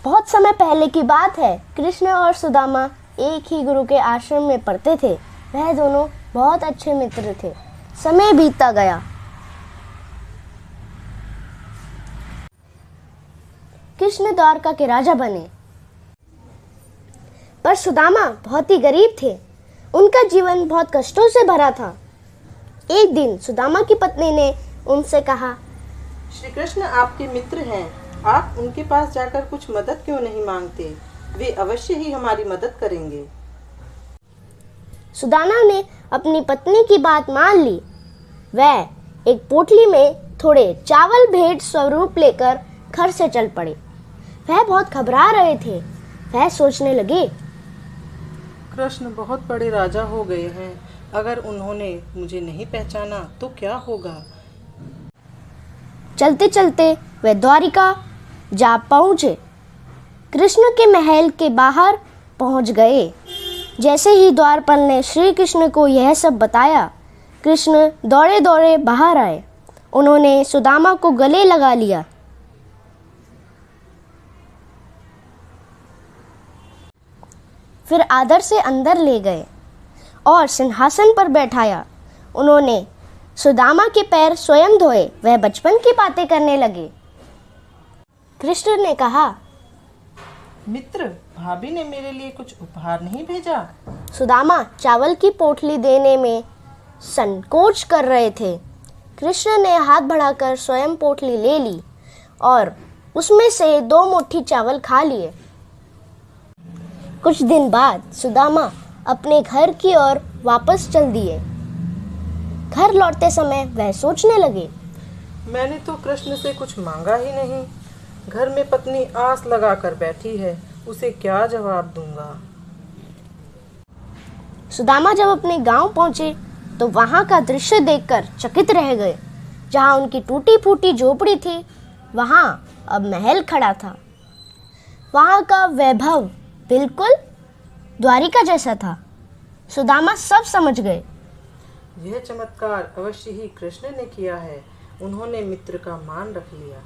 बहुत समय पहले की बात है। कृष्ण और सुदामा एक ही गुरु के आश्रम में पढ़ते थे। वह दोनों बहुत अच्छे मित्र थे। समय बीतता गया। कृष्ण द्वारका के राजा बने, पर सुदामा बहुत ही गरीब थे। उनका जीवन बहुत कष्टों से भरा था। एक दिन सुदामा की पत्नी ने उनसे कहा, श्री कृष्ण आपके मित्र हैं, आप उनके पास जाकर कुछ मदद क्यों नहीं मांगते? वे अवश्य ही हमारी मदद करेंगे। सुदामा ने अपनी पत्नी की बात मान ली। वह एक पोटली में थोड़े चावल भेंट स्वरूप लेकर घर से चल पड़े। वह बहुत घबरा रहे थे। वह सोचने लगे, कृष्ण बहुत बड़े राजा हो गए हैं, अगर उन्होंने मुझे नहीं पहचाना तो क्या होगा? चलते चलते वे द्वारिका जा पहुंचे। कृष्ण के महल के बाहर पहुंच गए। जैसे ही द्वारपाल ने श्री कृष्ण को यह सब बताया, कृष्ण दौड़े दौड़े बाहर आए। उन्होंने सुदामा को गले लगा लिया। फिर आदर से अंदर ले गए और सिंहासन पर बैठाया। उन्होंने सुदामा के पैर स्वयं धोए। वह बचपन की बातें करने लगे। कृष्ण ने कहा, मित्र, भाभी ने मेरे लिए कुछ उपहार नहीं भेजा? सुदामा चावल की पोटली देने में संकोच कर रहे थे। कृष्ण ने हाथ बढ़ाकर स्वयं पोटली ले ली और उसमें से 2 मुट्ठी चावल खा लिए। कुछ दिन बाद सुदामा अपने घर की ओर वापस चल दिए। घर लौटते समय वह सोचने लगे, मैंने तो कृष्ण से कुछ मांगा ही नहीं। घर में पत्नी आस लगाकर बैठी है, उसे क्या जवाब दूंगा? सुदामा जब अपने गांव पहुंचे तो वहां का दृश्य देखकर चकित रह गए। जहां उनकी टूटी फूटी झोपड़ी थी, वहां अब महल खड़ा था। वहां का वैभव बिल्कुल द्वारिका जैसा था। सुदामा सब समझ गए। यह चमत्कार अवश्य ही कृष्ण ने किया है। उन्होंने मित्र का मान रख लिया।